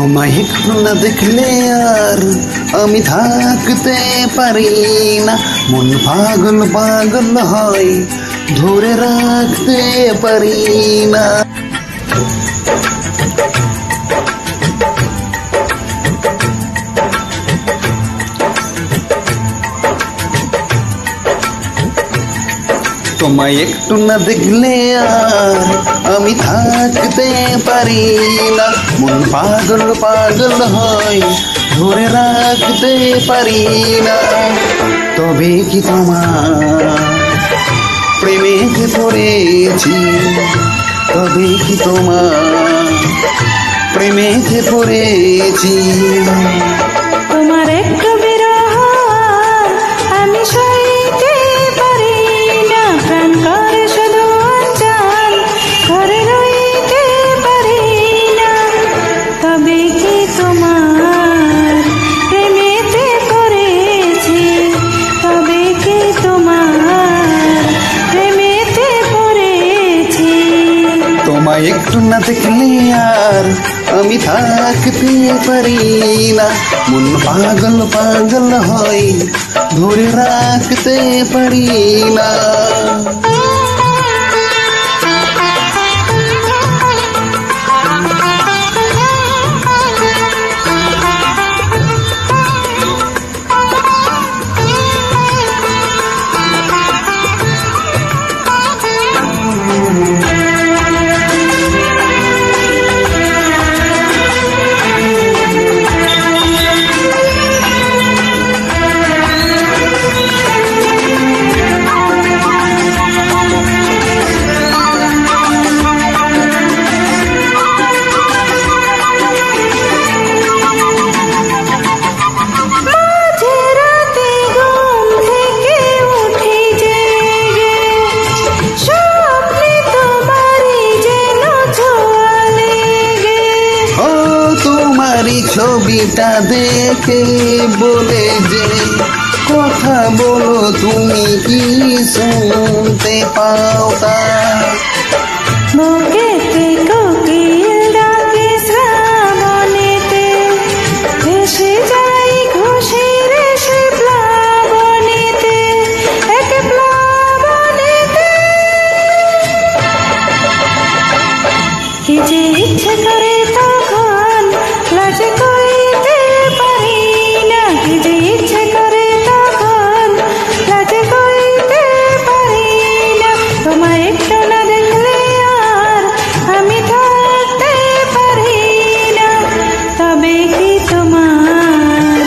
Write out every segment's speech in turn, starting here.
তোমায় একটু না দেখলে আর আমি থাকতে পারি না, মন পাগল পাগল হয়, ধরে রাখতে পারি না। তোমায় একটু না দেখলে আর আমি থাকতে পারি না, মন পাগল পাগল হয়, ধরে রাখতে পারি না। তবে কি তোমার প্রেমেতে পড়েছি, তবে কি তোমার প্রেমেতে পড়েছি। তোমার একটু বিরহ আমি সইতে পারি না, প্রাণ করে শুধু অঞ্চল, ঘরে রইতে পারি না। তবে কি তোমার প্রেমেতে পড়েছি, তবে কি তোমার প্রেমেতে পড়েছি। তোমায় একটু না দেখলে আর আমি থাকতে পারি না, মন পাগল পাগল হয়, ধরে রাখতে পারি না। ছবিটা দেখে বলে যে কথা বলো, তুমি কি শুনতে পাও তা? বুকেতে কোকিল ডাকে শ্রাবণেতে, ভেসে যাই খুশির সে প্লাবনেতে, এক প্লাবনেতে। কি যে ইচ্ছে করে তখন লাজে কইতে পারি না, কি যে ইচ্ছে করে তখন লাজে কইতে পারি না। তোমায় একটু না দেখলে আর আমি থাকতে পারি না, তবে কি তোমার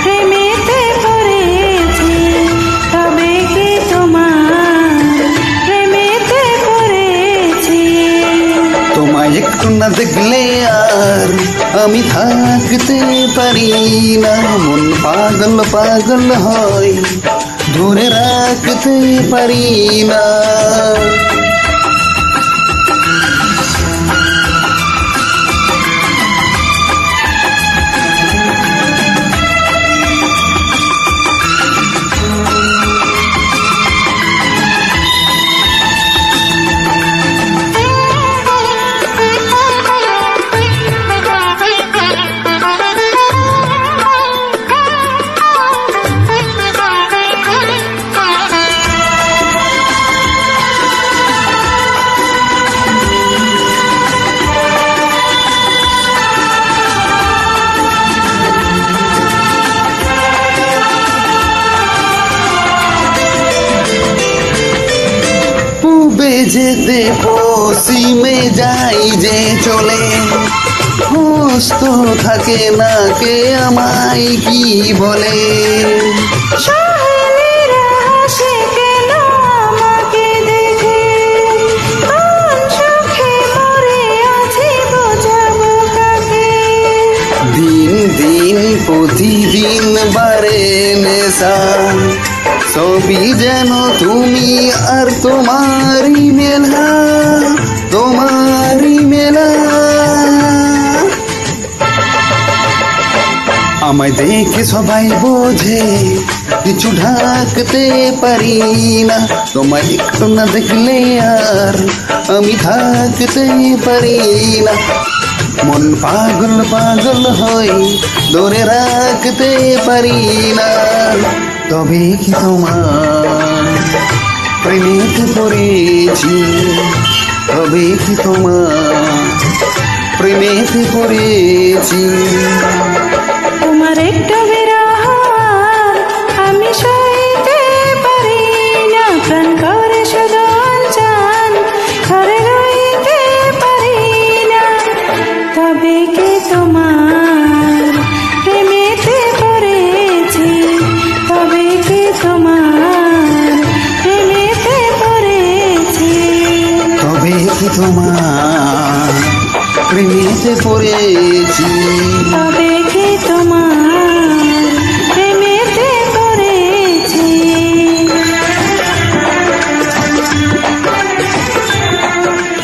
প্রেমেতে পড়েছি, তবে কি তোমার প্রেমেতে পড়েছি। তোমায় একটু না দেখলে আর আমি থাকতে পারি না, মন পাগল পাগল হয়, ধরে রাখতে পারি না। যেতে পশ্চিমে যাই যে চলে, হোশ তো থাকে না কে আমায় কি বলে। সহেলিরা হাসে কেন আমাকে দেখে, কোন সুখে মরে আছি বোঝাবো কাকে। দিন দিন প্রতিদিন বারে নেশা, সবই যেন তুমি আর তোমারই মেলা, তোমারই মেলা। আমায় দেখে সবাই বোঝে কিছু ঢাকতে পারি না, তোমায় একটু না দেখলে আর আমি থাকতে পারি না। মন পাগল পাগল হয় ধরে রাখতে পারি না। তবে কি তোমার প্রেমেতে পড়েছি, তবে কি তোমার প্রেমেতে পড়েছি। তোমার একটু বিরহ আমি সইতে পারি না, প্রাণ করে শুধু অঞ্চল ঘরে রইতে পারি না। তবে কি তোমার প্রেমেতে পড়েছি, তবে কি তোমার প্রেমেতে পড়েছি। তবে কি তোমার প্রেমেতে পড়েছি, তবে কি তোমার